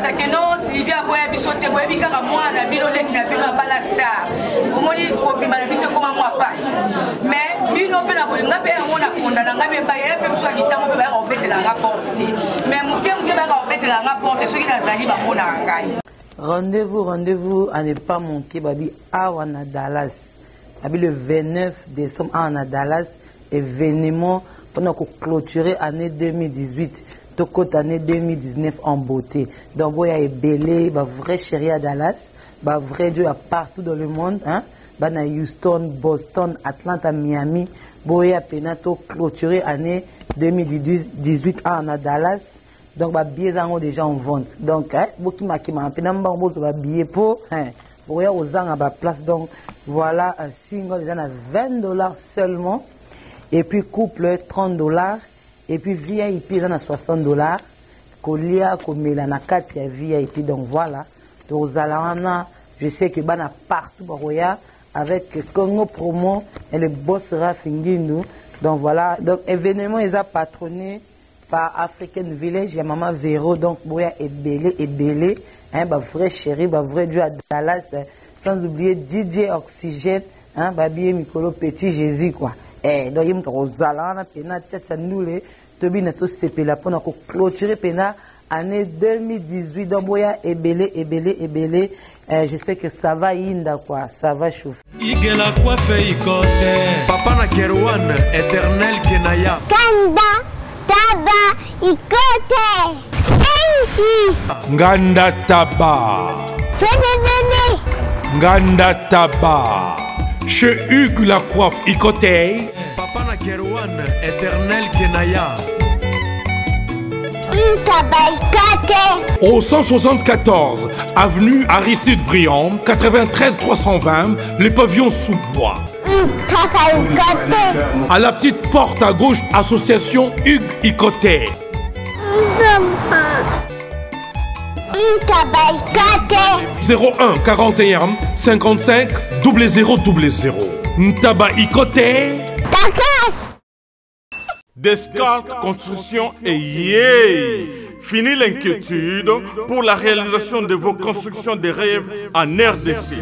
ça que non Sylvia boya biso te boya bikaka mwana bino leki na bino bala star omoni ko bimana biso comme moi passe mais bino pe na bolinga pe ngona kondana ngabe ba ye pe biso kitango pe ba ko betela rapport mais muke ba ko betela rapport soki na zali ba mona ngai. Rendez-vous à ne pas manquer babi awana Dallas. Babi le 29 décembre à Dallas, événement pendant qu'on clôturer année 2018, toute année 2019 en beauté. Donc il y a belé, ba vrai chéri à Dallas, ba vrai Dieu à partout dans le monde, hein. Ba na Houston, Boston, Atlanta, Miami, boya penato clôturer année 2018 à Dallas. Donc, les billets sont déjà en vente. Donc, beaucoup de billets pour aux gens à la place. Donc, voilà un single déjà à $20 seulement. Et puis, couple, $30. Et puis, VIP, ils à $60. Kolia, Komela, na 4 VIP. Donc, voilà. Donc, je sais que Bana partout, avec Congo Promo et le boss Rafinguinou. Donc, voilà. Donc, événement, ils ont patronné par African Village, il y a Maman Véro, donc Boya est belé, hein, bah vrai chéri, bah vrai Dieu à Dallas, sans oublier DJ Oxygène, hein, Babi Mikolo Petit Jésus, quoi. Donc il me Rosalana, Pena, Tchatcha Noulé, Tobi Nato Sepela, pour nous clôturer Pena, année 2018, donc Boya est belé, je sais que ça va inda, quoi, ça va chauffer. Igela quoi fait ikote, Papa na Kerouan, éternel Kenaya. Kanda. Taba ikote sensi Nganda Taba Fene Nganda Taba Chez Hugues la coiffe ikote Papa na Kerouan éternel Kenaya Taba ikote Au 174 avenue Aristide Briand 93 320 le pavillon sous bois. À la petite porte à gauche, association Hugues Ikoté. 01 41 55 0000. Ntaba Ikoté. Descartes Construction et yeah! Fini l'inquiétude pour la réalisation de vos constructions de rêves en RDC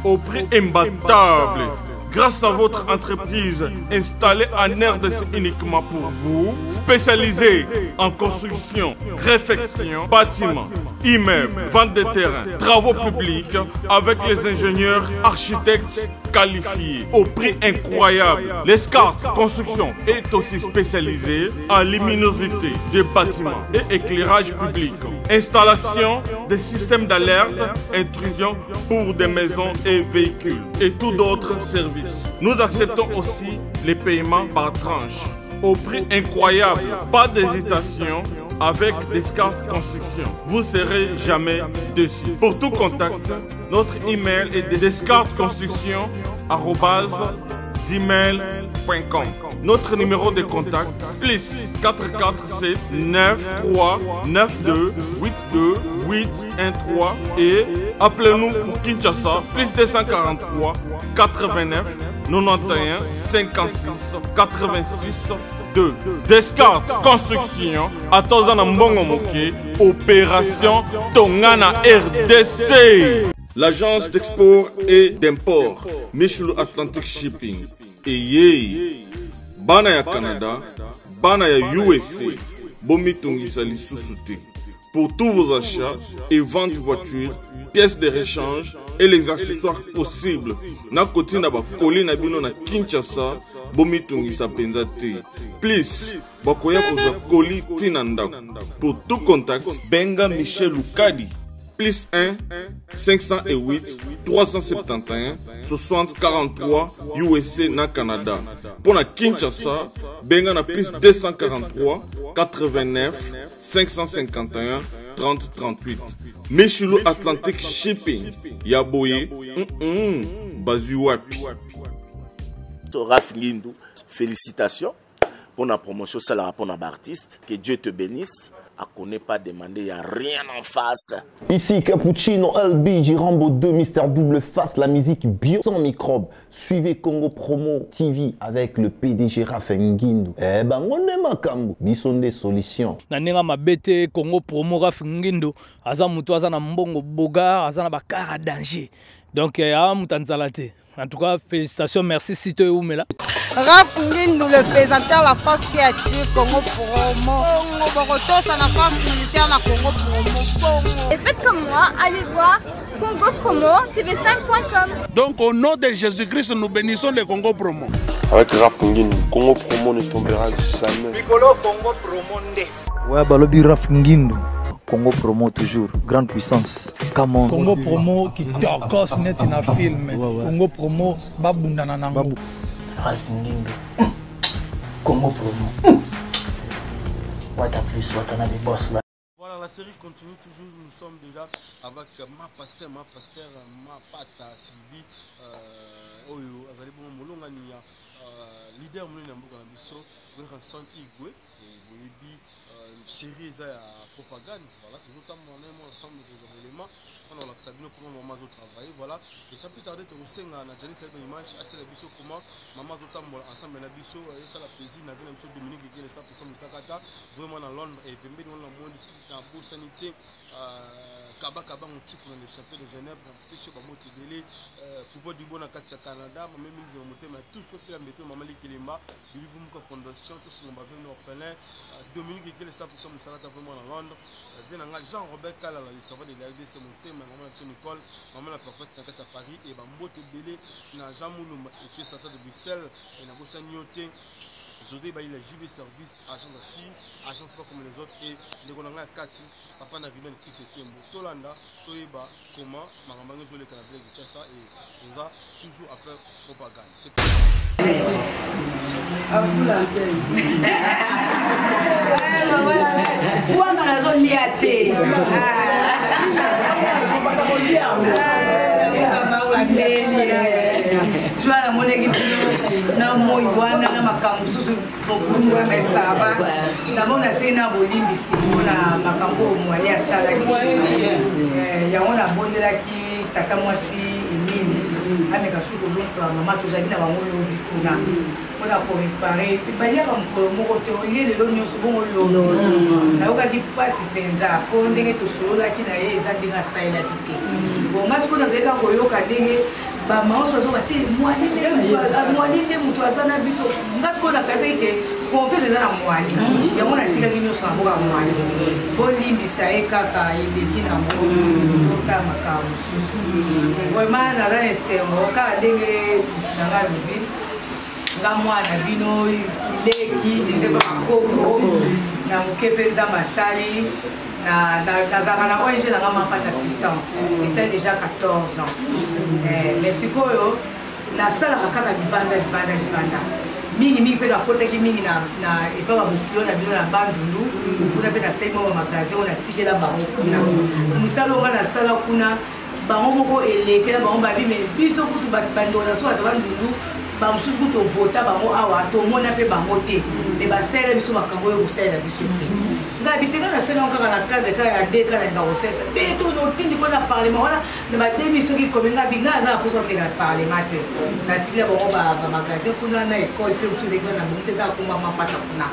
au prix imbattable. Grâce à votre entreprise installée en RDC uniquement pour vous, spécialisée en construction, réfection, bâtiments, immeubles, vente de terrains, travaux publics, avec les ingénieurs architectes qualifiés au prix incroyable. L'Escarte Construction est aussi spécialisée en luminosité des bâtiments et éclairage public. Installation des systèmes d'alerte, intrusion pour des maisons et véhicules et tout d'autres services. Nous acceptons aussi les paiements par tranche au prix incroyable. Pas d'hésitation avec Descartes Construction. Vous ne serez jamais déçus. Pour tout contact, notre email est descartesconstruction@gmail.com. Notre numéro de contact plus 447 93 92 82 813 et appelez-nous pour Kinshasa plus 243 89 91 56 86 2. Descartes Construction à Tozana Mbongo Moké, opération Tongana RDC. L'agence d'export et d'import Michel Atlantic Shipping et yé bana ya Canada, bana ya USA, bomitungisa lisusu te. Pour tous vos achats et ventes de voitures, pièces de rechange et les accessoires possibles. Na koti na ba koli na bino na Kinshasa, bomitungisa penza te. Please, bakoya koza koli tina ndako. Pour tout contact, benga Michel Lukadi. Plus 1 508 371 60 43 USA na Canada. Pour la Kinshasa, benga na plus 243 89 551 30 38. Michelo Atlantic Shipping. Yaboye. Bazuapi. Rafinguinou, félicitations pour la promotion, ça la pour l'artiste. Que Dieu te bénisse. à connaît pas demander, il n'y a rien en face. Ici Cappuccino, LB, Rambo 2, Mister Double Face, la musique bio sans microbes. Suivez Congo Promo TV avec le PDG Rafenguindu. Eh ben, on est makambo, bison des solutions. Nanenga mabete Congo Promo Rafenguindu, aza mutu aza na mbongo boga, aza na bakara danger. Donc, mutanzalate. En tout cas, félicitations, merci Sito et Oumela. Rafenguindu, le présentateur de la force créative Congo Promo. Congo Boroto, c'est la force militaire de Congo Promo. Et faites comme moi, allez voir Congo Promo, tv5.com. Donc au nom de Jésus-Christ, nous bénissons le Congo Promo. Avec Rafenguindu, Congo Promo ne tombera jamais. Mikolo Congo Promo nde. Ouais, balobi Rafenguindu. Congo Promo toujours, grande puissance. Come Congo Promo qui torcos net in a film. Congo Promo babunda na nango. Rafenguindu. Congo Promo. What a plus, what a des boss là. Voilà, la série continue toujours. Nous sommes déjà avec ma pasteur, ma pata Sylvie. Oyo, azali bon molonga ni leader mouné na mboka na biso, Ranson Igwe et Boyebi. Série eza ya propagande, voilà, toujours on est ensemble des éléments, on a l'accès comment maman zo travailler, voilà, et ça peut tarder de resenga na Janice avec image à télé biso comment maman zo tambola ensemble na biso et ça la plaisir na vie na biso Dominique qui est le 100% de Sakata, vraiment dans Londres et pembe dans le monde na pour sanité kaba mon type dans les champions de Genève na pêche ba motivele pour du bon na kati ya Canada, même ils ont monté mais tous fait la méthode maman Likilemba, vivre une fondation tous on va venir orphelin Dominique qui est le 100% de Sakata vraiment dans Londres, vient Jean-Robert Kala le serveur de l'ARDC monté maman la Nicole, maman la prophète na kati ya Paris et ba mbote belé na Jean Moulumba et qui est sorti de Bruxelles et na bossa nyoté José Baï la JV Service, agence d'assis, agence pas comme les autres et les Ronanga Kati, papa n'a vu qui c'était Tolanda, Toeba, comment, Marambango Zolé Canadien de Tchassa et on a toujours après propagande. C'est à vous l'antenne. Voilà, dans la zone liatée. Tu vois, mon équipe, na moi wana na makambo susu bokundu ya mesaba na mona sena bolimbisi na makambo mwali ya sala ya ona bondelaki tata mwasi Emile ameka suko zonsa mama tozali na bango lobi kuna ona ko réparer banya ba mkolo moko te olie lelo nyonso bongo lo na okaki pasi penza ko ndenge tosolola ki na ye eza ndinga saila tite bonga siko na zeka koyoka ndenge ba maoso zo bateli mwanine mutu azana biso ngasi ko na kaze ke confiance za na mwani ya mona tika kinyo sa mboka mwani bolimbisa e kaka ileki na mboka ta makamu susu vraiment na la esengo ka ndenge na ga bibi nga mwana bino ileki je ba koko na mukepenza masali na Zagana ONG n'a pas d'assistance et c'est déjà 14 ans mais si quoi na sala kakaka libanda mingi pe na kota ki mingi na et pas ba bukio na bino na bandulu kuna pe na sema wa magasin on a tiré la bango kuna musalo na sala kuna bango moko elekela bango babi mais biso kutu bando na so bandulu ba mususu kutu vota bango awa to mona pe bango te mais ba sala biso makambo yo kusala biso na bitanga na sala encore na cadre ka ya de ka na osesa be to no tindi ko na parlement wala na ba démission ki komenga binga za pour ça faire parlement te na tikila bango ba magasin kuna na école pe tout les gars na bon c'est ça pour mama pata kuna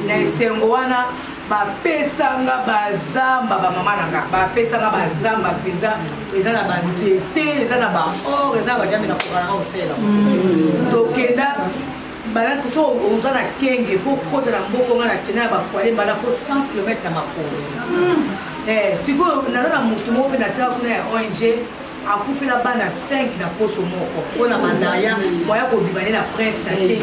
na esengo wana ba pesanga bazamba ba mama nanga ba pesanga bazamba peza eza na ba nzete eza na ba or eza ba jambe na kokana osela to kenda bala kuso uzana kenge po kota na mboko ngana kena ba foale bala po 100 km na makolo siko na mutu mo pe na tia kuna ya ONG akufela bana 5 na poso moko pona mandaya moya ko bibane na presse na télé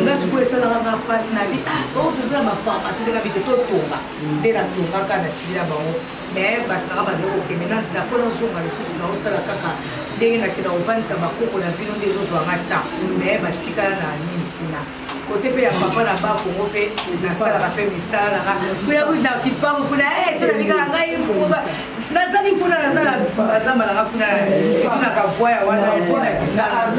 nga siko esala nga passe na vie o tuzala ba pharmacie de la vie to tomba de la tomba kana tira bango mais ba ka ba ko ke mena na pona zonga le susu na otala kaka ndenge na kina ovanisa makoko na vino nde ezozwanga ta mais batikala na nini kuna kote pe ya papa na ba kongo pe na sala ba fe misala na kuya kuita kipango kuna so na bika ngai mpuza nazali kuna nazala bazamba langa kuna tuna kavoya wana tuna kisala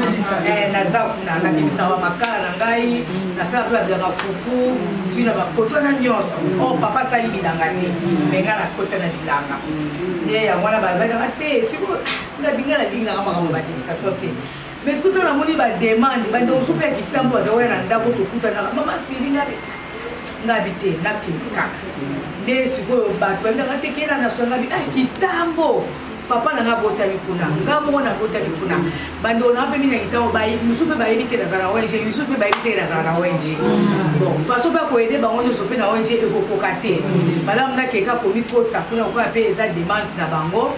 naza kuna na bimisa wa makala na ngai nasala pe bila fufu tuna bakoto na nyoso oh papa sali bilanga te menga na kota na bilanga ye ya wana babana te siko na bingala dinga kama kama badika sote mais siko na moni ba demande ba ndo super kitambo azawa na ndako tokuta na mama silinga ngabite na kindikaka nde sikoyo bato bandaka te kena na songa bi kitambo papa na nga bota likuna nga mona bota likuna bando na pe mina kitambo bayi musupe bayi te na zana ONG musupe bayi te na zana ONG bon façon pas ko aider ba on so pe na ONG e ko kokate bala mna ke ka komi kotsa kuna ko pe eza demande na bango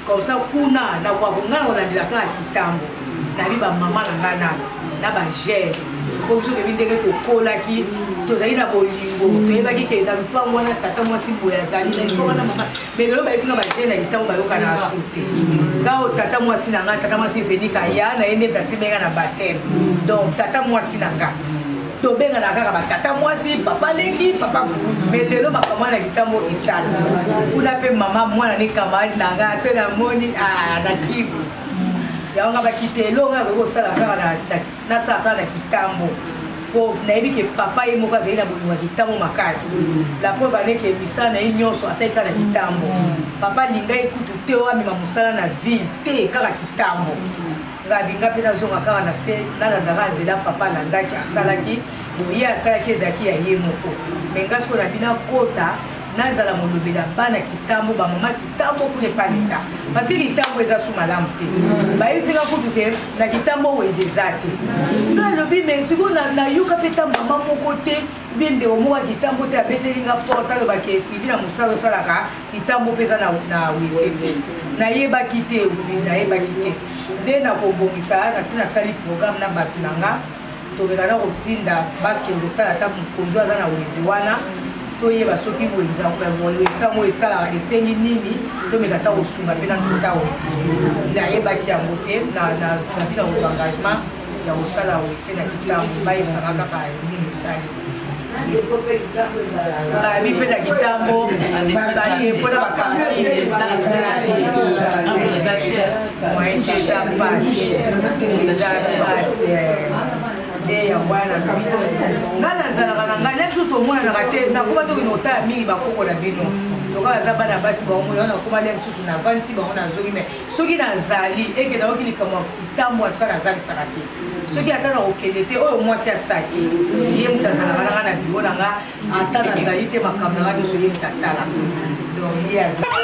comme ça kuna na kwa nga na ndila ka kitambo na bi ba mama na ngana na ba gère comme ça que ndenge to kolaki tozali na bolingo toyebaki ke na lupango wana tata mwasi boye azali na lipo wana mama mais lelo bayesi na baje na litango bayoka na asute ngao tata mwasi na nga tata mwasi venika ya na ende basimenga na baptême donc tata mwasi na nga tobenga na kaka batata mwasi papa lengi papa mais lelo bakama na litango esasi kuna pe mama mwana ni camarade na nga so na moni na kivu ya nga bakite longa ko sala kaka na saka na kitambo po nayebi ke papa ye moko azali na bolingo ya kitambo makasi la preuve ane ke misala na ye nyonso asali kaka na kitambo papa linga ekutu te oyo amema mosala na ville te kaka kitambo nga binga mpe nazonga kaka na se nalandaka nzela papa alandaki asalaki ye asalaki ezalaki ya ye moko me nga sikoyo na bina kota nazala molobela bana kitambo bamama kitambo kuna epa leta parce que kitambo eza su malamu te bayebisinga kutu te na kitambo oyo eza te nga lobi me sikoyo nayoka mpe ta mama moko te bie ndeko moko ya kitambo te abetelinga porte alobaki esivi na mosala osalaka kitambo mpe eza na wese te nayebaki te nayebaki te nde nakobongisa nasi nasali programme na bato na nga tobeka na kotinda bakende otala ata mokonzi aza na wezi wana toyeba soki wesango esalaka esengi nini tomeka ta kosunga mpe na tota wese nayebaki yango te nabi na kozwa engagement ya kosala wese na kitambo bayebisaka kaka nini esali babi mpe na kitambo mpona bakamine eza pasi ya wana nga nazalaka na ngai neti susu tomonanaka te nakoma toki na otala mingi bakoko na bino toka baza bana basi bango wana nakoma le mosusu navandisi bango nazoki me soki nazali eke nayoki likambo ya kitambo atuka nazangisaka te soki ata na kokende te oyo mwasi asaki ye moto azalaka nanga na biro na nga ata nazali te makambo nanga nyonso ye moto atala donc ye azali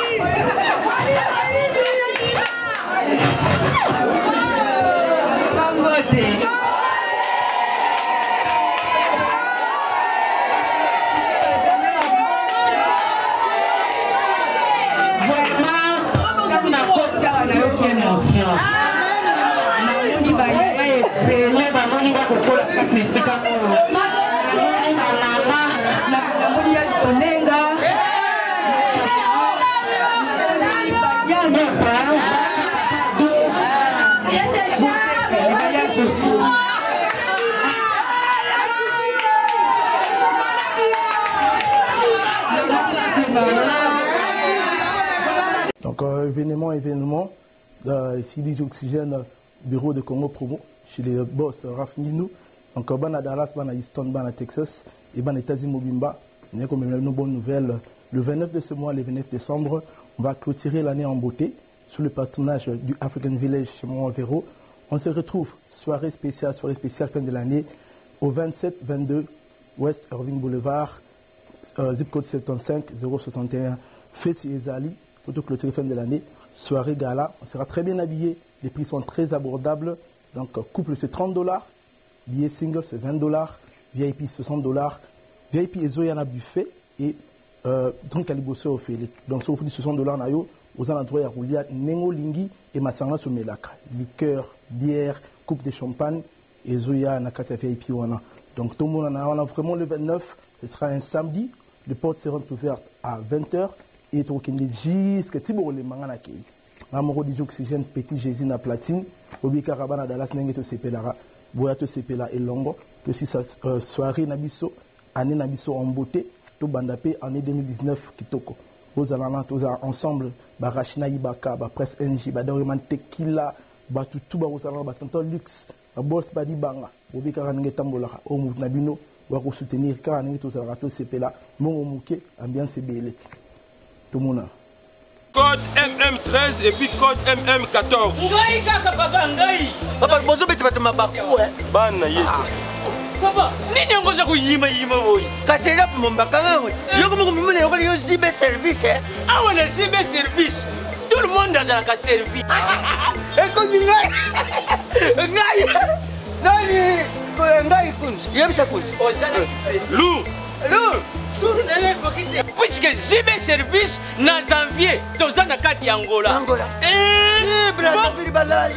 Donc événement, ici DJ Oxygène, bureau de Congo Promo, chez les boss Raf Nginou. Donc à Dallas, à Houston, à Texas et à États-Unis Mobimba. On a comme une bonne nouvelle. Le 29 de ce mois, le 29 décembre, on va clôturer l'année en beauté sous le patronage du African Village chez Montvéro. On se retrouve soirée spéciale fin de l'année au 27-22 West Irving Boulevard, zip code 75 061. Fête Ezali, pour clôturer fin de l'année. Soirée gala, on sera très bien habillé. Les prix sont très abordables. Donc couple c'est $30, billet single c'est $20, VIP $60, VIP et Zoyana buffet et drink à liboso au fait. Donc si vous faites $60 nayo, vous avez le droit à rouler Nengo Lingi et Masanga sur Melaka. Liqueur, bière, coupe de champagne et Zoya Nakata VIP wana. Donc tout le monde en a vraiment le 29, ce sera un samedi. Les portes seront ouvertes à 20h et tout le monde jusqu'à Tibo les mangana kei. Amoro DJ Oxygène, Petit Jésus na platine, Obika Rabana Dallas Nengeto Sepelara, Boyato Sepela et Longo, aussi sa soirée Nabiso, année Nabiso en beauté, tout bandapé année 2019 Kitoko. bozalana toza ensemble barachina ibaka presse NG badoreman tequila batutu bazalana batonto luxe boss badi banga obika kanenge tambola o mutna bino wa ko soutenir ka ngi tozalana to sepela mongo muke ambiance belé tout mona code MM13 et puis code MM14. Ngai kaka papa ngai. Papa bozo beti batuma baku Bana yesu. Papa, nini ngoza kuyima boy? Kasela mombaka ngawe. Yoko mo mimene yoko yo zibe service Ah on a zibe service. Tout le monde a la servi. Eko ngai. Ngai. Ngai kunzi. Yebisa kunzi. Ozana kipesi. Lou. Puisque zibe service na janvier tozana kati ya Angola. Brazzaville balai.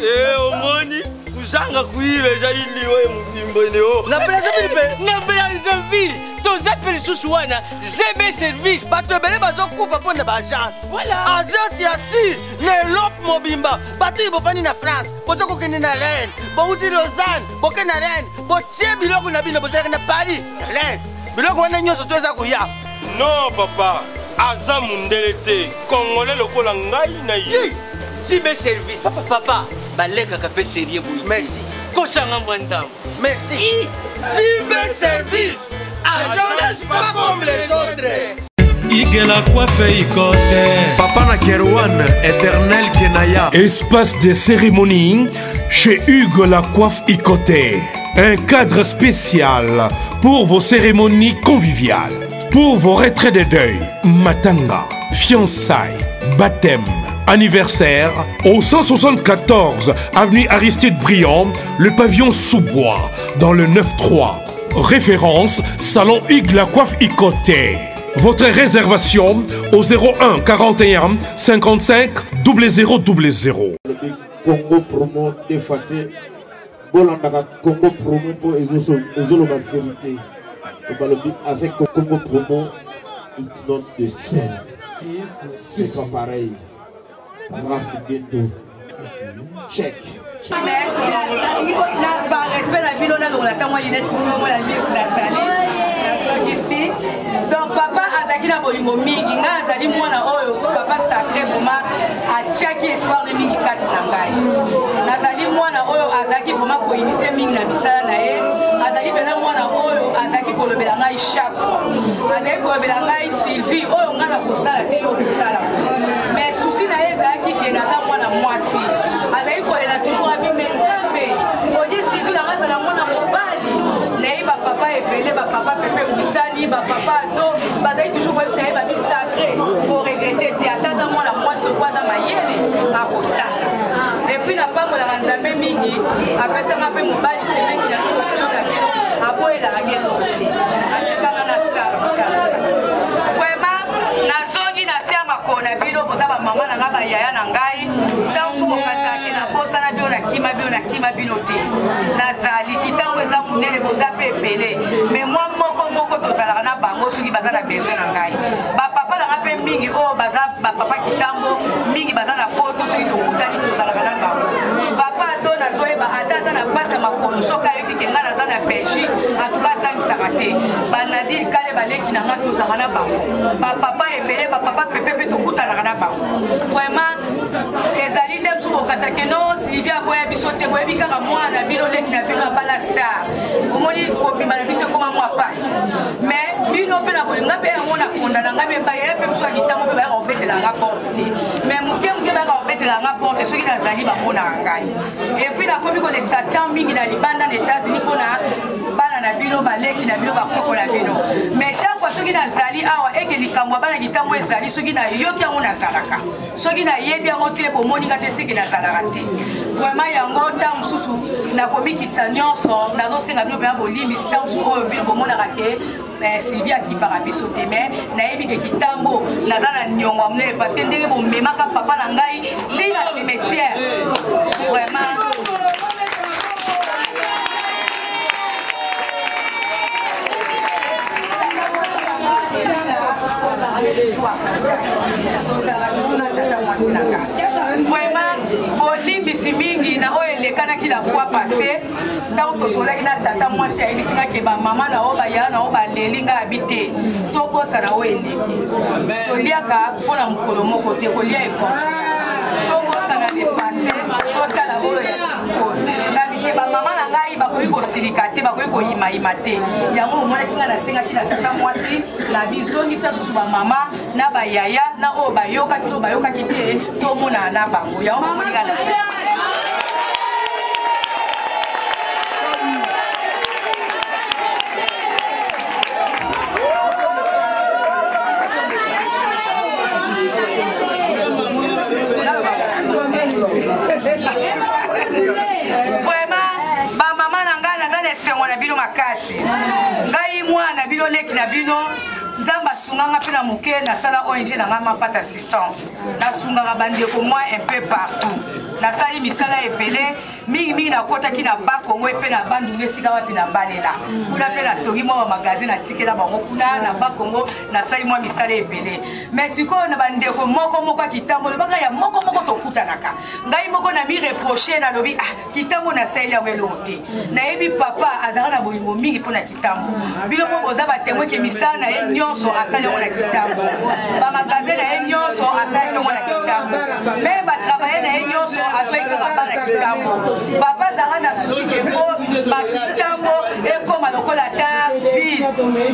Omoni kuzanga kuibe zaidi wewe mbimbone o. Na Brazzaville na Brazzaville toza perisusu wana zibe service bato ebele bazokufa pona ba agence. Voilà. Agence ya si ne lop mobimba bato bofani na France bozo kokende na Rennes bouti Lausanne boke na Rennes botie biloko na bino bozalaka na Paris Rennes biloko wana nyonso toza kuya. Non papa, aza mundele te, Congolais lokola ngai na ye. Zibe service. Papa, baleka ka pe sérieux boui. Merci. Kosanga mwanda. Merci. Zibe service. Agence pas comme les autres. Hugues la coiffe Ikote. Papa na Kerouan, éternel Kenaya. Espace de cérémonie chez Hugues la coiffe Ikote. Un cadre spécial pour vos cérémonies conviviales. Pour vos retraits de deuil, matanga, fiançailles, baptême, anniversaire, au 174 avenue Aristide Briand, le pavillon sous-bois, dans le 9-3. Référence, salon Hugues la coiffe Ikote. Votre réservation au 01 41 55 0000. Congo promo défaté. Bolanda Congo promo pour ezolo la vérité. Avec Congo promo, it's not the same. C'est pas pareil. Rafigeto. Check. Donc papa azaki na bolingo mingi nga azali mwana oyo papa sacré vraiment atiaki espoir de mingi kati na ngai nazali mwana oyo azaki vraiment ko initier mingi na misala na ye azali pena mwana oyo azaki kolobela ngai chaque fois azali kolobela ngai Sylvie oyo nga na kosala te yo kosala mais souci na ye ezalaki ke naza mwana mwasi azali kolela toujours abi mais nzambe oye Sylvie na nga azala mwana mobali naye bapapa ebele bapapa pepe wisani bapapa do bazali toujours koyebisa ye babi sacré koregrete te ataza mwana mwasi oko aza mayele akosala epuis napambolaka nzambe mingi apesanga mpe mobali semeki na bino aboyelaka ngelo te atekanga na sala kosala vraiment nazongi na se ya makolo na bino koza bamama na nga bayaya na ngai ntango so bokataki na bosana bino nakima bino te nazali kitango eza monene koza mpe ebele mais mwa moko tozalaka na bango soki baza na besoin na ngai bapapa na nga mpe mingi oyo baza bapapa kitambo mingi baza na poto soki tokutani tozalaka na bango papa ado nazoyeba ata aza na mpasi ya makolo soki ayoki ke ngai naza na belgique atuka asangisaka te banadile kale baleki na nga tozalaka na bango bapapa ebele bapapa pepe mpe tokutanaka na bango vraiment ezali nde mosuku okasake no Sylvie aboya biso te boyebi kaka mwana bino leki na bino abala star omoni kobima na biso ekoma mwa pasi mais bino mpe na bolinga mpe yango nakondana ngai mpe baye mpe mosu akitango mpe bayaka kobetelanga porte te mais moke bayaka kobetelanga porte soki nazali bamonaka ngai epuis nakomi kolekisa temps mingi na libanda na États-Unis mpona bana na bino baleki na bino bakoko na bino mais chaque fois soki nazali awa eke likambo ya bana kitango ezali soki nayoki yango nazalaka soki nayebi yango te bomoninga te seke nazalaka te vraiment yango ntango mosusu nakomikitisa nyonso nazosenga bino mpenza bolimbisi ntango mosusu oyo bino bomonaka ke Sylvie akipaka biso te mais nayebi ke kitambo naza na niongo ya monene parce que ndenge bomemaka papa na ngai ti na cimetière vraiment vraiment olimbisi mingi na oyo elekanaki la fois passé ntango tosolaki na tata mwasi ayebisingaki bamama na oyo bayala na oyo baleli ngai abi te tobosana oyo eleki toliaka mpona mokolo moko te kolia ekontinue tokosana depase totala oyo ya sikoyo nabi te bamama na ngai bakoki kosilika te bakoki koyimayima te yango momonaki ngai nasengaki na tata mwasi na bizongisa susu bamama na bayaya na oyo bayokaki to bayokaki te tomonana na bango yango momoni ngai nasenga ngai mwana bino leki na bino nzamba sunganga pe na moke nasala ONG na nga mapata assistance nasungaka bandeko moi un peu partout nasali misala ebele mingi nakotaki na bakongo epe na bandungu esika wapi na balela kuna pe natongi mwa bamagazine natikela bango kuna na bakongo nasali mwa misala ebele mais sikoyo na bandeko moko akitambo lobaka ya moko tokutanaka ngai moko na mi reproche nalobi kitambo nasali yango eloko te nayebi papa azalaka na bolingo mingi mpona kitambo bino moko oza batemwe ke misala na ye nyonso asali yango na kitambo bamagazine na ye nyonso asali yango na kitambo me batravaye na ye nyonso azoyika baba na kitambo papa zara na susi ke po bakitambo ekoma lokola ta ville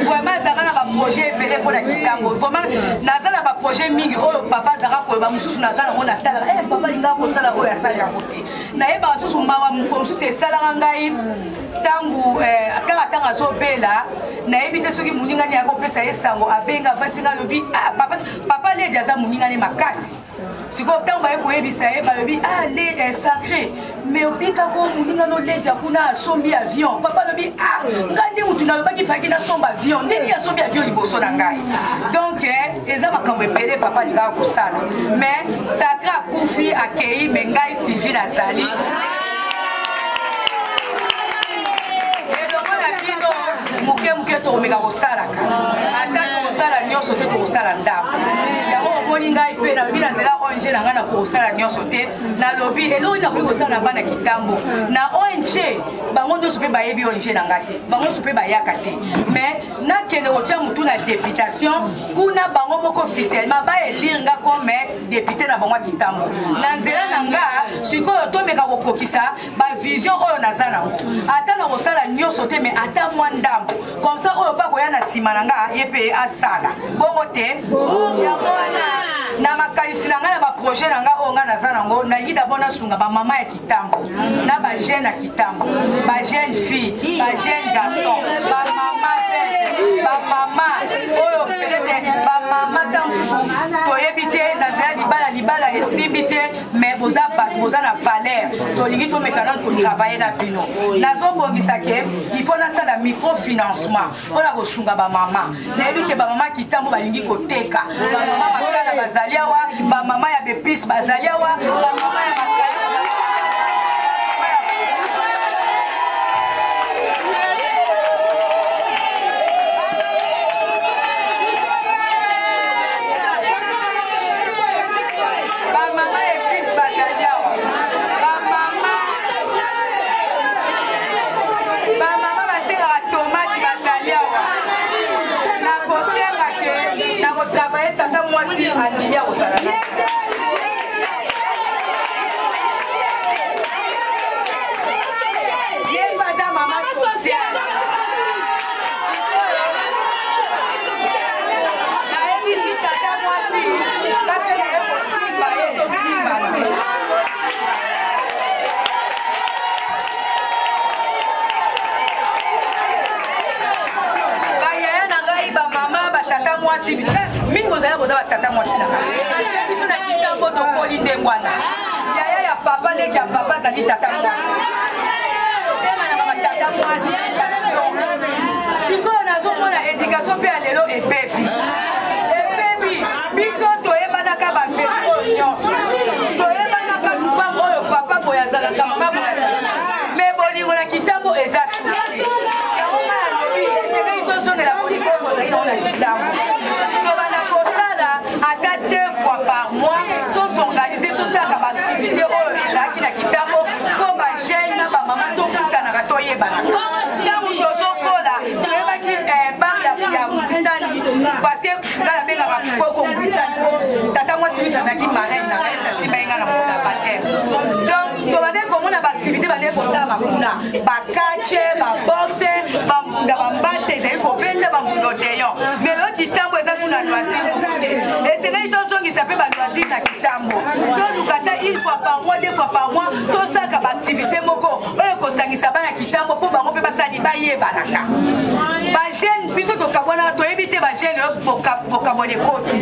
vraiment zara na baprojet ebele mpona kitambo vraiment naza na baprojet mingi oyo papa zara koyeba mosusu naza nango natalaka papa lingaka kosala oyo asali yango te nayebaka susu mawa moko mosusu esalaka ngai ntango kaka ntango azobela nayebi te soki moningani akopesa ye sango abenga vasinga alobi papa ledi aza moningani makasi sikoyo ntango baye koyebisa ye balobi ledi est sacré mais obikako moningano ledi akuna asombi avion papa alobi ngai nde mutu nalobaki faki nasomba avion ndeni asombi avion liboso na ngai donc eza makambo ebele papa alingaka kosala mais sacré akufi akei me ngai Sylvie nazali muke tokomeka kosalaka ata tokosala nyonso te tokosala ndambo yango omoni ngai mpe nalobi na nzela ONG na ngai na kosala nyonso te nalobi eloko nakoki kosala na bana kitambo na ONG bango nyonso mpe bayebi ONG na ngai te bango nyonso mpe bayaka te mais nakende kotia motu na députation kuna bango moko officiellement baelire nga comme député na bango ya kitambo na nzela na nga sikoyo tomeka kokokisa bavision oyo naza nango ata na kosala nyonso te mais ata mwa ndambo comme ça oyo pa koya na nsima na nga ye mpe asala bongo te yango wana na makanisi na ngai na baprojet na ngai oyo ngai naza nango nalingi d'abord nasunga bamama ya kitambo na bajeune ya kitambo bajeune fille bajeune garçon bamama oyo peut-être bamama ntango mosusu toyebi te na nzela libala esimbi te mais boza bato boza na valeur tolingi tomeka nano kotravaille na bino nazobongisa ke il faut nasala microfinancement mpona kosunga bamama nayebi ke bamama kitambo balingi koteka bamama makala bazali awa bamama ya bepise bazali awa bamama ya makala travailler tata mwasi andili ya kosala na ye baza mama sociale nayebi tata mwasi kapela ye kosimba ye tosimbana bayaya na ngai bamama batata mwasi mingi ozali koza batata mwasi na ngai biso na kitambo tokoli ndenge wana yaya ya papa leki ya papa azali tata mwasi obenganaka batata mwasi sikoyo nazomona éducation mpe ya lelo epepi biso toyebanaka bambebi oyo nyonso toyebanaka lupango oyo papa boye azalaka mama boye azalaka me bolingo na kitambo eza suki yango nga yalobi esengeli tozongela bolingo oyo bozali nango na kitambo ata 2 fois par mois tosorganize tosalaka baaktivité oyo ezalaki na kitambo mpo bajeune na bamama tokutanaka toyebanaka ntango tozokola toyebaki bar ya mosali parce que kokombwisa tata mwasi biso azalaki marraine na ngai nasimba ye nga na mokolo ya baptême. Donc tobandeki komona baactivité bandeki kosala makuna bakache baboxe bambunda bambate ezali kobenda bambunda oteyon mais oyo kitambo eza su na loisir te esengeli tozongisa mpe baloisir na kitambo toluka ta une fois par mois 2 fois par mois tosaka baactivité moko oyo kosangisa bana kitambo mpo bango mpe basali bayebanaka bagene biso tokabwana toyebi te bagene oyo bokabona ekoti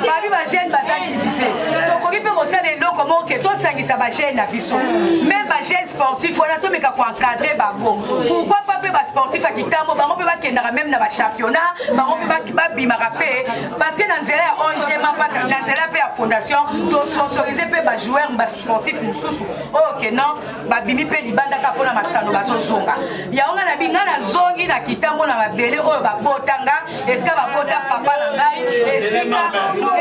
babi bagene baza divise tokoki mpe kosala eloko moko ke tosangisa bagene na biso même bagene sportif wana tomeka koencadre bango pourquoi pas mpe basportif ya kitambo bango mpe bakendaka même na bachampionnat bango mpe babimaka mpe parce que na nzela ya ONG na nzela mpe ya fondation tosponsorize mpe bajoueur basportif mosusu oyo kenon babimi mpe libandaka mpona masano bazozonga yango nga na binga nazongi na kitambo na mabele oyo babotanga esika babota papa na ngai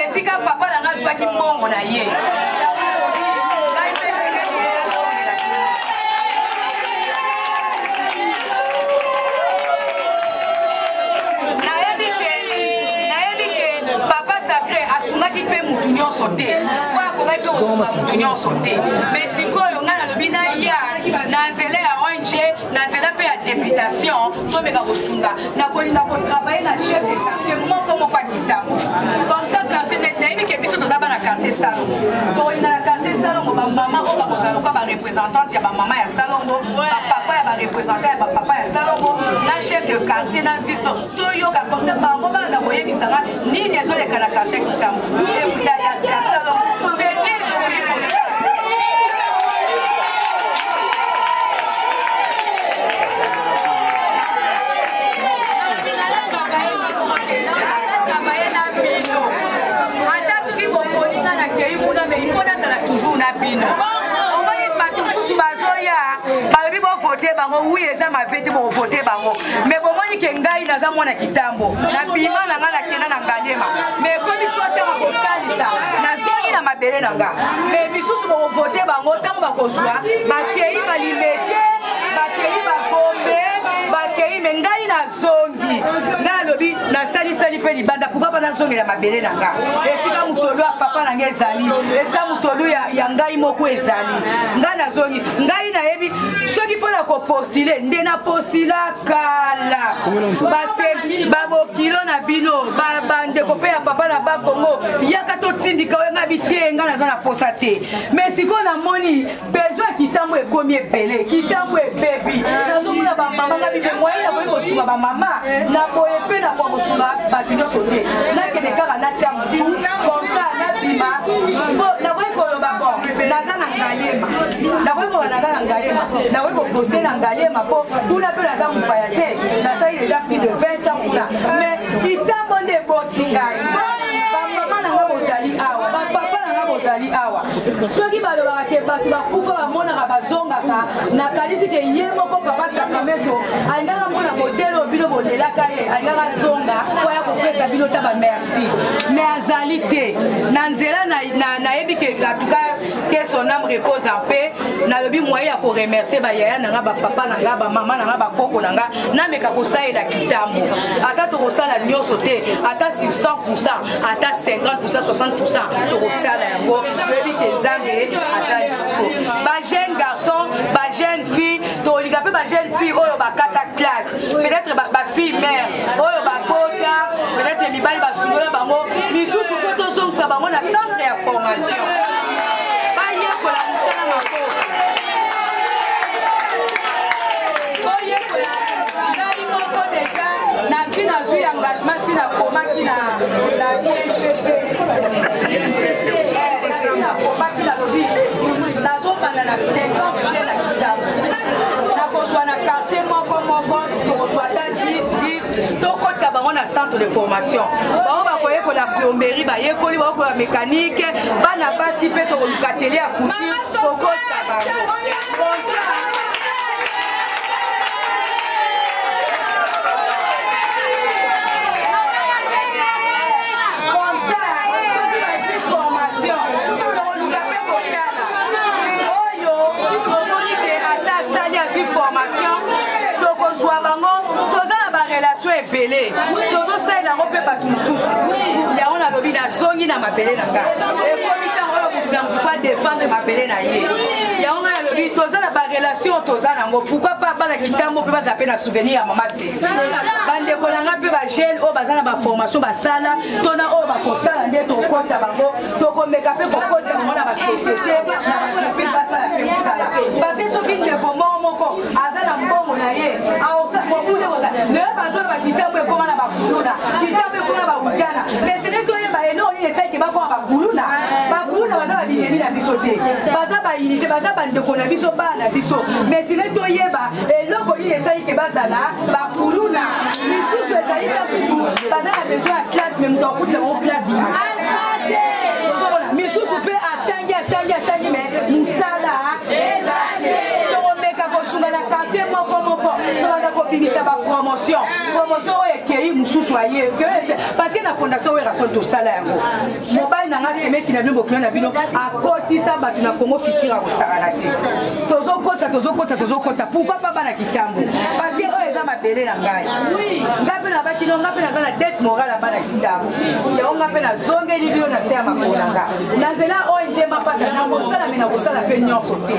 esika papa na ngai zwaki mbongo na ye asungaki mpe mutu nyonso te po akongaki mpe kosunga mutu nyonso te mais sikoyo ngai nalobi naya na nzela ya ONG na nzela mpe ya députation tomeka kosunga nakolinga kotravaille na chef de quartier moko ya kitambo comme ça quartier nayebi ke biso toza bana quartier salongo tokolinga na quartier salongo bamama oyo bakozala lokola bareprésentante ya bamama ya salongo bapapa ya barepresentant ya bapapa ya salongo na chef de quartier na vice toyoka comme ça bango banda koyebisanga nini ezoleka na quartier kitambo ya salongo voter bango oui eza mavete bo voter bango mais bomoni ke ngai naza mwana kitambo na bima na nga na kena na ngalema mais ko biso te ko salisa na zoni na mabele na nga mais bisusu bo voter bango tango bakozwa bakei balimete bakei bakombe bakei me ngai na zongi nga lobi na sali pe libanda pourquoi pas na zongi na mabele na nga esika mutolu ya papa na nga ezali esika mutolu ya ngai moko ezali nga na zongi ngai na yebi soki mpona kopostile nde na postila kala babokilo na bino bandeko mpe ya papa na bakongo yaka totindika oyo nga bite nga naza na posa te mais sikoyo namoni besoin kitambo ekomi ebele kitambo ebebi nazomona bamama nga bibe moyen ya koyi kosunga bamama na boye mpe na kwa kosunga bato nyonso te nakende kaka natya motu komsa nabima nakoyi koloba bon naza na ngalema nakoyi koba naza na ngalema nakoyi kopose na ngalema mpo kuna mpe naza mopaya te nasali deja plus de 20 ans kuna mais kitambo nde eboti ngai bamama nanga bozali awa bapapa nanga bozali awa soki balobaka ke bato bakufa bamonaka bazongaka nakanisi ke ye moko papa sacramento alingaka mona modele oyo bino bolelaka ye alingaka zonga po ya kopesa bino ta bamerci mais azali te na nzela nayebi ke atuka ke son âme repose en paix nalobi moyen ya koremercie bayaya nanga bapapa nanga bamama nanga bakoko nanga nameka kosalela kitambo ata tokosala nyonso te ata sur 100% ata 50% 60% tokosala yango toyebi ke nzambe aza liboso bajeune garçon bajeune fille tolinga mpe bajeune fille oyo bakata classe peut-être bafille mère oyo babota peut-être mibali basungola bango lisusu mpe tozongisa bango na centre ya formation bayekola mosala mako oyekola ngai moko deja nasi nazwi engagement si nakomaki na nakomaki nalobi nazobanda na 50 jeune nakozwa na quartier moko tokozwa ata 10 tokotisa bango na centre de formation bango bakoyekola plomberie bayekoli bakokola mécanique bana basi mpe tokoluka tele ya couture tokotisa bango formation tokozwa bango toza na barelation ebele tozosalela yango mpe bato mosusu yango nalobi nazongi na mabele na ngai ekomi ntango oyo motu na motu fa défendre mabele na ye yango ngai nalobi toza na barelation toza nango pourquoi pas bana kitambo mpe baza mpe na souvenir ya mama te bandeko na ngai mpe bagene oyo baza na baformation basala tona oyo bakosala nde tokokotisa bango tokomeka mpe kokotisa bango na basosiété na bato mpe basala mpe mosala parce soki ndeko moko aza na mbongo na ye naye bazoyeba kitambo ekoma na bakuluna kitambo ekoma na baujana mais sene toyeba enoni esalike bakoma bakuluna baza babinemi na biso te baza bainite baza bandeko na biso bana na biso mais sene toyeba eloko nini esalike bazala bakuluna misusu ezalika kusu baza na besoin ya classe mais moto akufutela bango classe misusu mpe atangi mais mosala tokomeka kosunga na quartier moko tobanda kobimisa bapromotion oyo ekei mosusu aye parce que na fondation oyo rason tosala yango mobali nanga semeki na bino bokuna na bino akotisa bato na Congo futur akosakana te tozokotisa pourquoi pas bana kitambo parce que oyo eza mabele na ngai ngai mpe na bakino ngai mpe naza na dette morale ya bana kitambo yango ngai mpe nazongeli bino na se ya makolo na ngai na nzela ONG mapata nakosala me nakosala mpe nyonso te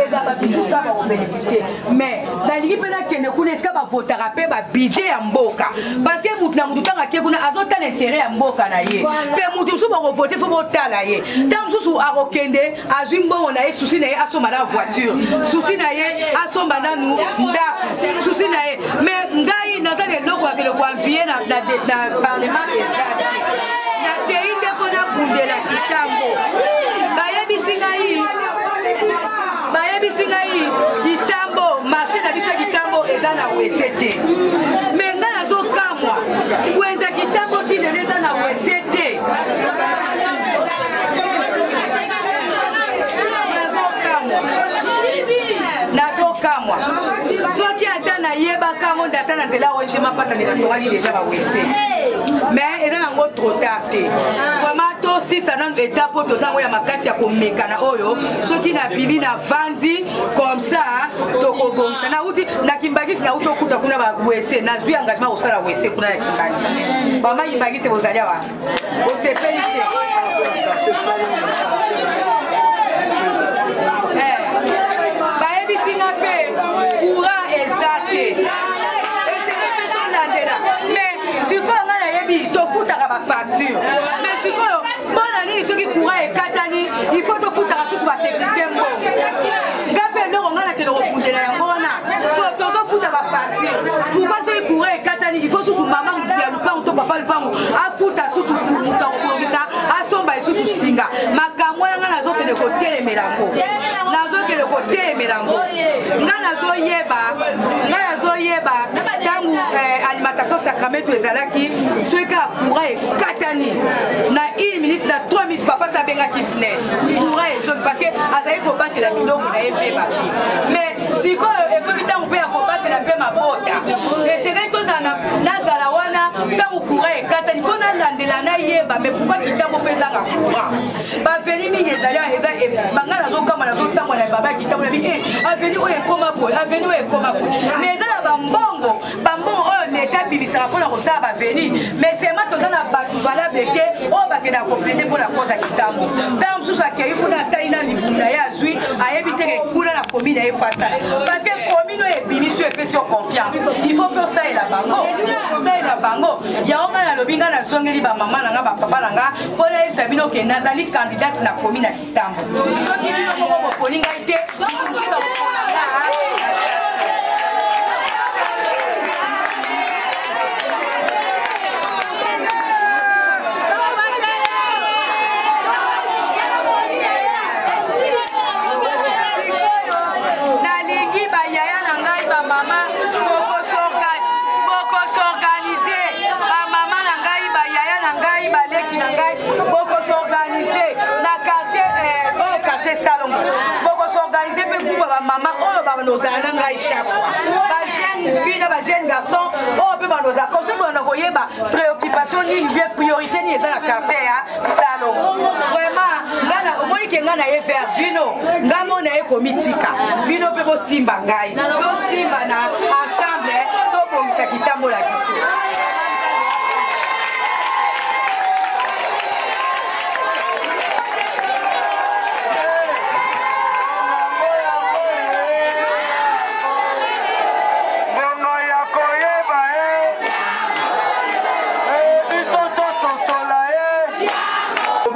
eza bato mosusu kaka bakobénéficie mais nalingi mpe nakende kuna esika bavotaka mpe babudget ya mboka parce que mutu na mutu ntango ake kuna azotala intérêt ya mboka na ye mpe mutu mosusu bakovote fo botala ye ntango mosusu akokende azwi mbongo na ye susi na ye asomba na voiture susi na ye asomba nanu ndako susi na ye mais ngai naza na eloko ya keloko anvie na parlement ezali nakei nde mpo nakundela kitambo bayebisi ngai kitambo marché na biso ya kitambo eza na wese te me ngai nazokamwa weza kitambo tinene eza na wese te nazokamwa soki ata nayebaka ngo nde ata na nzela oye mapata nde natongaki deja bawese mais eza nango trop tard te vraiment tosisa nano étape oyo toza ngo ya makasi ya komekana oyo soki nabibi na vandi comme ça tokobongisa nauti na kimbangisi nauti okuta kuna bawese nazwi engagement kosala wese kuna na kimbangisi bama kimbangisi bozali awa bosepeli te bayebisinga mpe courant eza te esenge mpe tolandela mais sikoyo ngai nayebi tofutaka bafacture mais sikoyo mpona nini soki courant ekatani il faut tofutaka susu batechnicien mbongo ngai mpe eloko ngai nakende kopundela yango wana tozofuta bafacture pourkoi soki courant ekatani il faut susu mama ya lupango to papa lupango afuta susu moto akobongisa asomba esusu singa makambo wana ngai nazokende kotelemela yango ngai nazoyeba ntango alimentation sacramento ezalaki soki kaka courant ekatani na 1 minute na 3 minutes papa sabengaki sne courant ezoki parce que azali kobatela biloko na ye mpe bapi mais sikoyo ekomi ntango mpe ya kobatela mpe mabota esengeli tozala nazala wana ntango courant ekatani fo nalandela nayeba mais pourkoi kitambo mpe ezanga courant baveni mingi ezali eza banga nazokamba nazotambo na baba kitambo na bi aveni oyo ekoma boye aveni oyo ekoma boye mais eza na bambongo oyo leta bibisaka mpona kosala baveni mais sema toza na bato valable te oyo bakendaka koplede mpona koza kitambo ntango mosusu akei kuna atali na libunda ye azwi ayebi teke kuna na komi na ye fasa parce que komine oyo ebimi so epesi yo confiance il faut mpe osalela bango yango ngai nalobi ngai nazongeli bamama na nga bapapa na nga mpo nayebisa bino ke nazali kandidate na komi na kitambo soki bino moko boponi ngai te mama oyo banozala na ngai chaque fois bajeune fille na bajeune garçon oyo mpe banozala comme ça tolanda koyeba préoccupation nini bien priorité nini eza na quartier ya salongo vraiment omoni ke ngai na ye vers bino ngai mo na ye komitika bino mpe bosimba ngai tosimba na ensemble tobongisa kitambo la biso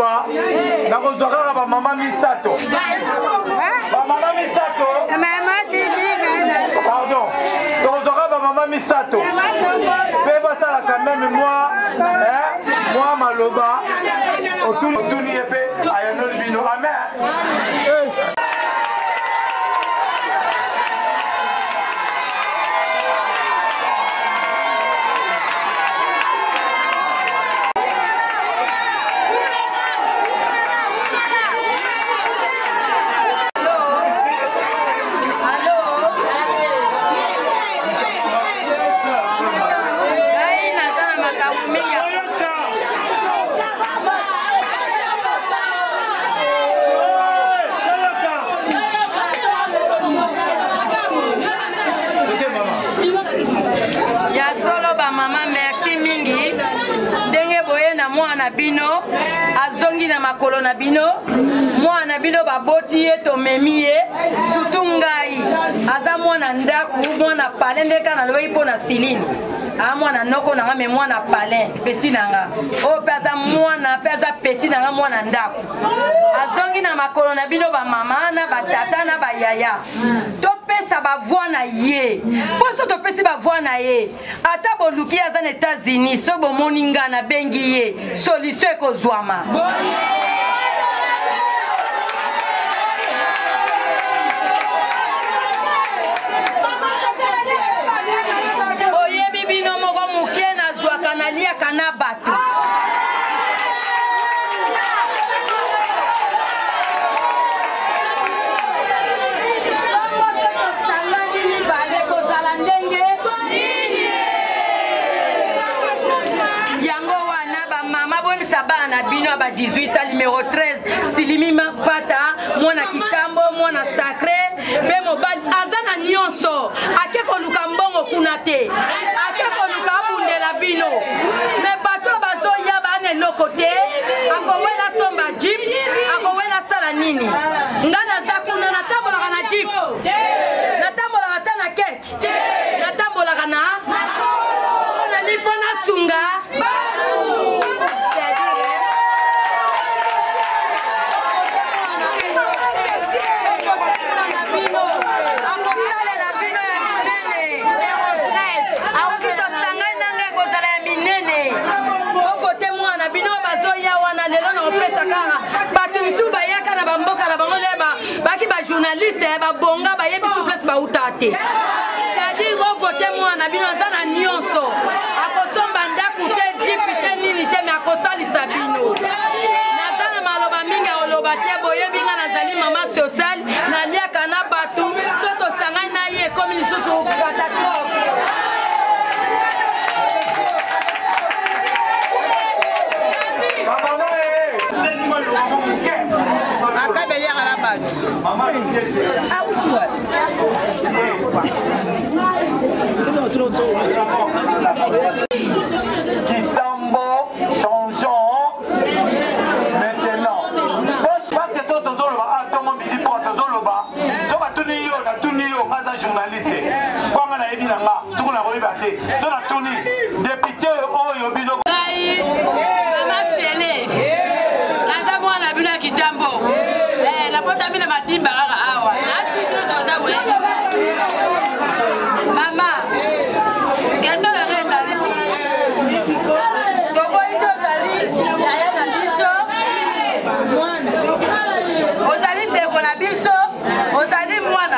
maloba nakozwaka ba mama misato. Ba mama misato. Pardon. Nakozwaka ba mama misato. Pe basala quand même moi maloba otuni epe ayano bino. Amen. Bino azongi na makolo na bino mwana bino baboti ye to memi ye surtout ngai aza mwana ndaku mwana pale ndeka na loyi pona silini mwana noko na me mwana pale petit nanga o peza mwana peza petit nanga mwana ndaku azongi na makolo na bino ba mama na batata na bayaya topesa bavoi na ye poso topesi bavoi na ye ata boluki aza na États-Unis so bomoni nga na bengi ye solution ekozwama oyebi bino moko moke nazwaka naliaka na bato bana bino ba 18 numéro 13 Silimima Pata mwana kitambo mwana sacré be mobali azana nyonso akeko luka mbongo kuna te akeko luka bundela bino me bato bazoya bane lokote akowela somba jeep akowela sala nini ngana za kuna natambola kana jeep natambola kana keke natambola kana na nipona sunga journaliste ba bonga ba yebi souplesse ba utate c'est-à-dire vous votez moi na bino zana nyonso akosomba ndaku te jipi te nini te me akosali sabino nazana maloba minga oloba te boyebi nga nazali mama social na liaka na batu soto sanga na ye comme les sous catastrophe Kitambo, changeons maintenant. Parce que toi, journaliste. Quand on a émis là, tout le monde a rebatté. Sur la tournée, député, oh, yobino. Maman Félé, la dame a vu la Kitambo. La porte a mis la matin, Awa. Maman, quelles sont les règles?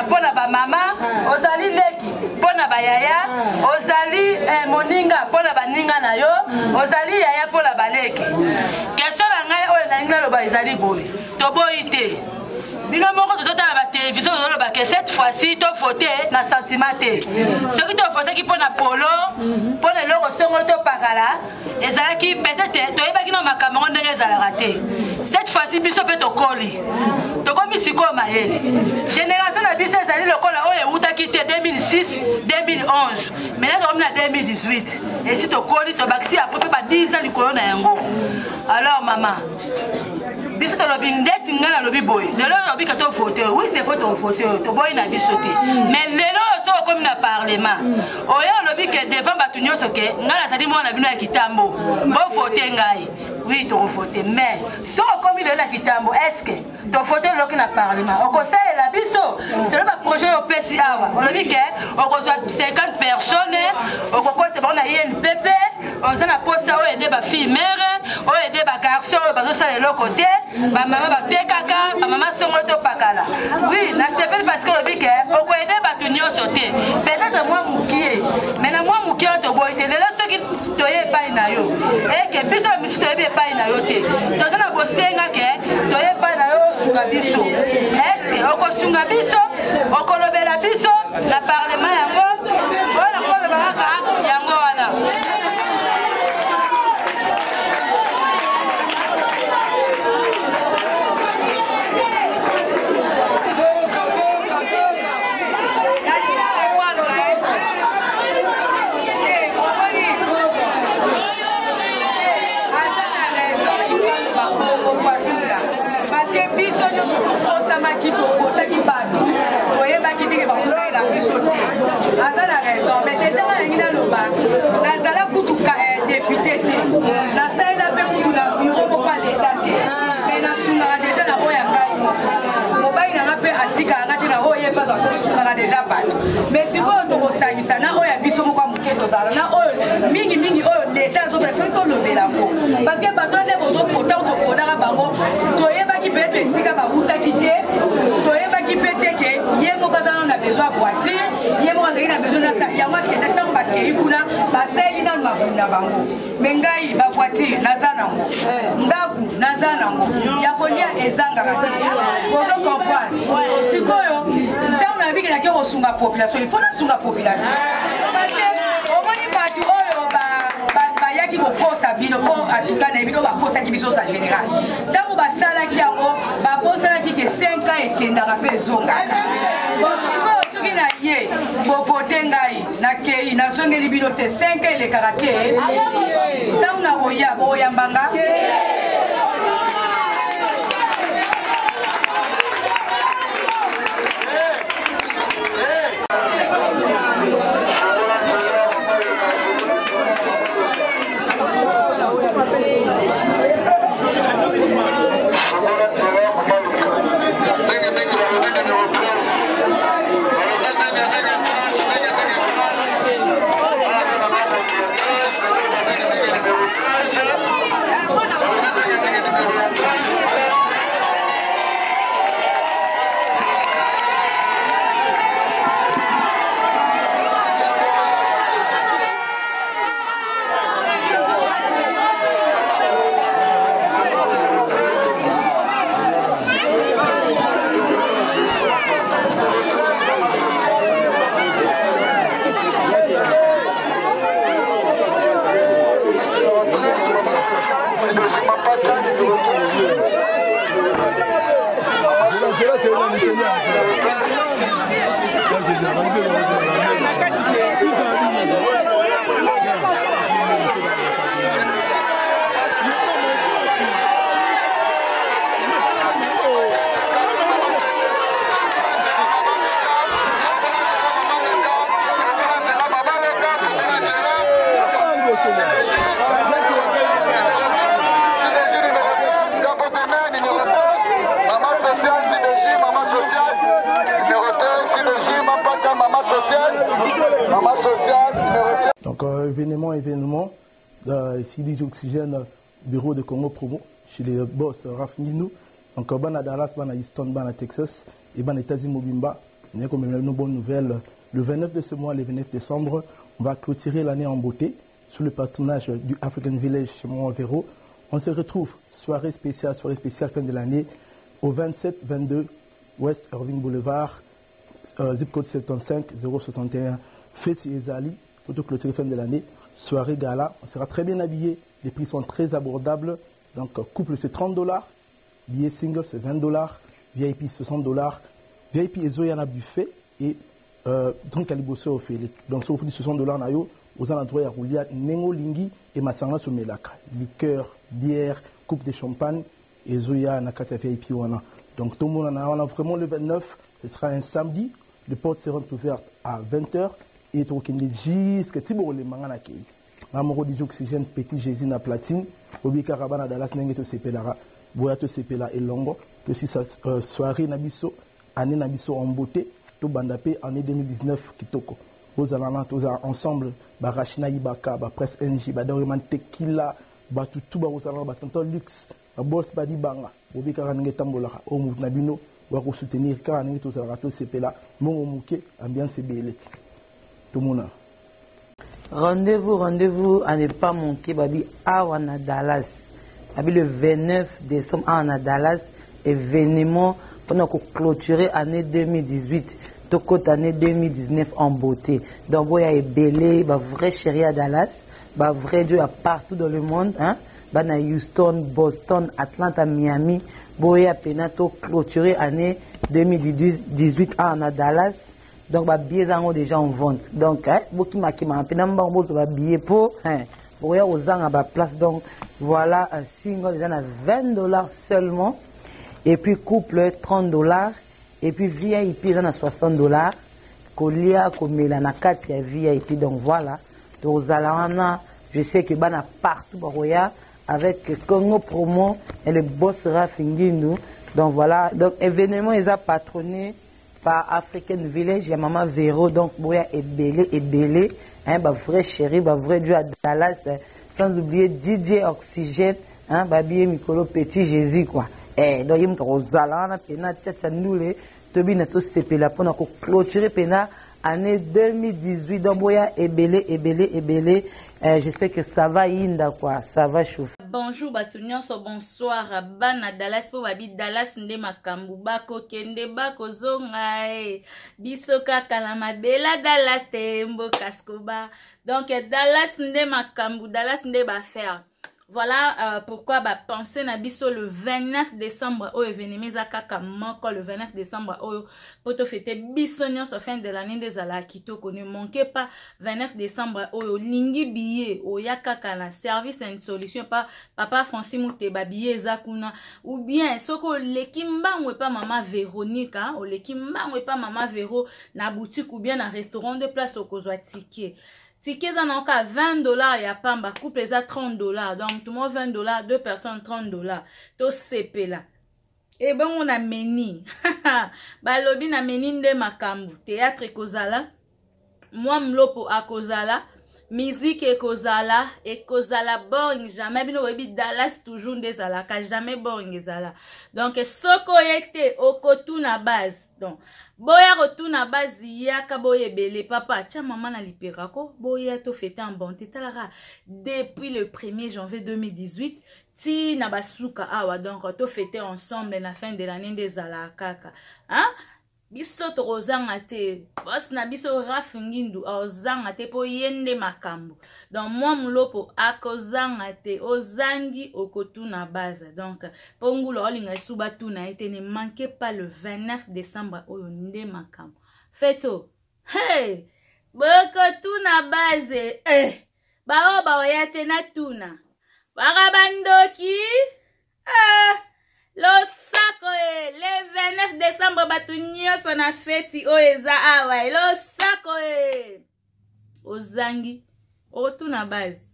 Pona ba mama, ozali leki, pona ba yaya, ozali moninga, pona ba ninga na yo, ozali yaya pona ba leki. Question na ngai oyo na ninga loba ezali boye. Toboite. Bino moko tozota na ba télévision loba que cette fois-ci to voter na sentiment te. Ce qui to voter ki pona polo, pona loko songolo to pakala, ezalaki peut-être to yeba kino makambo ndenge ezalaka te. Cette fois-ci biso pe to koli. Tokomi siko maele. Génération na biso ezali lokola oyo utaki te 2006 2011. Maintenant on est en 2018. Et si to koli to baxi a peu pas 10 ans likolo na yango. Alors maman, biso to lobi ndeti ngana lobi boy. Lelo lobi ka to voter. Oui, c'est faut to voter. To boy na biso te. Mais lelo so comme na parlement. Oyo lobi que devant batu nyoso ke ngana tadi mwana bino ya Kitambo. Bo voter ngai. oui tokovote mais soki okomi lelo na kitambo estce tovote eloki na parlement okosalela biso selo baprojet oyo opesi awa olobi ke okozwa 50 personnes okokosa bango na INPP oza na posa oyo ede bafille mare oyo ede bagarçon oyo bazosala eloko te bamama batekaka bamama songolo topakala oui nasepeli parce que olobi ke okoede bato nyonso te peut-être mwa mokie mais na mwa mokie oyo toboyi te lelo soki toye epai na yo eke biso bamisusu toyebi epai na yo te toza na bosenga ke toye epai na yo osunga biso eske okosunga biso okolobela biso na parlement yango oyo nakolobaka kaka yango wana aza na raison mais déjà nalingi naloba nazala kutuka député te nasalela mpe kutu na bureau moko ya leta te mais nasungaka déjà na oyo ya ngai mobali nanga mpe atikaka te na oyo ye mpaka tosungaka déjà bato mais sikoyo tokosangisa na oyo ya biso moko ya moke tozala na oyo mingimingi oyo leta azopesa soki tolobelango parce que bato nde bozopota o toponaka bango toyebaki peut-être esika bawutaki te toyebaki mpe te ke ye moko azala na besoin ya voiture ye moko azalaki na besoin nasa yango akenda ntango bakei kuna basaleli nanu makulu na bango me ngai bavoiture naza nango ndaku naza nango ya kolia ezangaka te ozo comprendre sikoyo ntango nabikelaki kosunga population il faut nasunga population parce que omoni bato oyo bayaki kokosa bino mpo atuka na bino bakosaki biso sa général ntango basalaki yango baposalaki ke 5 ans ekendaka mpe ezongaka sikoyo soki na ye bovote ngai nakei nazongeli bino te 5 ans elekaka te ntango nakoya boyambanga Donc événement, ici DJ Oxygène, bureau de Congo Promo, chez les boss Raf Ninou. Donc à Dallas, à Houston, à Texas et à États-Unis Mobimba. On a comme une bonne nouvelle. Le 29 de ce mois, le 29 décembre, on va clôturer l'année en beauté sous le patronage du African Village chez Montvéro. On se retrouve soirée spéciale fin de l'année au 27-22 West Irving Boulevard, zip code 75 061. Fête Ezali, photo clôturée fin de l'année, soirée gala, on sera très bien habillé, les prix sont très abordables, donc couple c'est $30, billet single c'est $20, VIP $60, VIP et Zoyana buffet et drink à liboso au fait. Donc si vous faites $60 na yo, vous en avez rouler nengo lingi et masanga somelaka, liqueur, bière, coupe de champagne et Zoyana kata VIP wana. Donc tout le monde en a vraiment le 29, ce sera un samedi, les portes seront ouvertes à 20h. Et donc, il jusqu'à Tibo les mangana qui. Namoro DJ Oxygène Petit Jésus na platine obika rabana Dallas nenge to sepelara boya to sepela elongo to si soirée na biso année na biso en beauté to bandapé année 2019 kitoko bozalana to ensemble ba Rachina Ibaka ba Presse NJ ba Doriman Tequila ba tutu ba bozalana ba tonton Luxe ba boss ba di banga obika nenge tambola o mu na bino wa ko soutenir ka nenge to zalana to sepela mongo muke ambiance belé tout mona. Rendez-vous à ne pas manquer, Babi, à Dallas. Babi, le 29 décembre à Dallas, événement pendant qu'on clôturer l'année 2018, toute année 2019 en beauté. Donc, il y a belé, vrai chéri à Dallas, vrai Dieu à partout dans le monde, hein? À Houston, Boston, Atlanta, Miami, il y a penato clôturer l'année 2018 à Dallas. Donc, les billets sont déjà en vente. Donc, beaucoup de billets pour aux place. Donc, voilà un single déjà à $20 seulement. Et puis, couple $30. Et puis, VIP à $60. Kolia, Komela, Nakati, VIP. Donc, voilà. Donc, je sais que Bana partout, avec Congo Promo et le boss Rafinguindou. Donc, voilà. Donc, événement, ils ont patronné par African Village, il y a Maman Véro, donc Boya est belé, hein, vrai chéri, vrai Dieu à Dallas, sans oublier DJ Oxygène, hein, Babi Mikolo Petit Jésus, quoi. Donc, il y a Rosalana, Pena, Tchatchanoule, Tobi Nato Sepela, pour clôturer Pena, année 2018, donc Boya est belé, je sais que ça va inda, quoi, ça va chauffer. Bonjour Batunion, bonsoir Bana Dallas po babi Dallas nde makambu bako kende bako zonga bisoka kalama bela Dallas tembo kaskoba. Donc Dallas nde makambu, Dallas nde ba faire. Voilà pourquoi penser na biso le 29 décembre au événement zakaka moko le 29 décembre au poto fêter biso nyonso fin de l'année des ala kitoko. Ne manquez pas 29 décembre au lingi billet au yakaka na service and solution pas papa Francis Mouteba billet zakuna ou bien soko lekimba ou pas maman Véronique ou lekimba ou pas maman Véro na boutique ou bien na restaurant de place au kozwa ticket. Tickets en encore $20, il y a pas un couple les $30. Donc tout le monde $20, deux personnes $30. To CP là. Et ben on a meni. Balobi na meni nde makambu. Théâtre kozala. Moi mlopo a kozala. Musique et kozala boring jamais bino webi Dallas toujours des ala ka jamais boring ezala. Donc soko yete okotu na base. Donc boya retour na base yaka boye belé papa tia maman na liperako boya to fêter en bonté talara depuis le 1er janvier 2018 ti na basuka awa donc to fêter ensemble na fin de l'année des ala kaka hein. Biso to ozanga te boss na biso Rafinguindou ozanga te po yende makambo donc moi mlopo akozanga te ozangi okotu na base donc pongulo olinga suba tu na été ne manquez pas le 29 décembre oyo nde makambo feto hey bokotu na base ba oyate na tuna barabandoki Lo sako le 29 décembre batunyo sona feti o eza awa lo sako ozangi o tuna base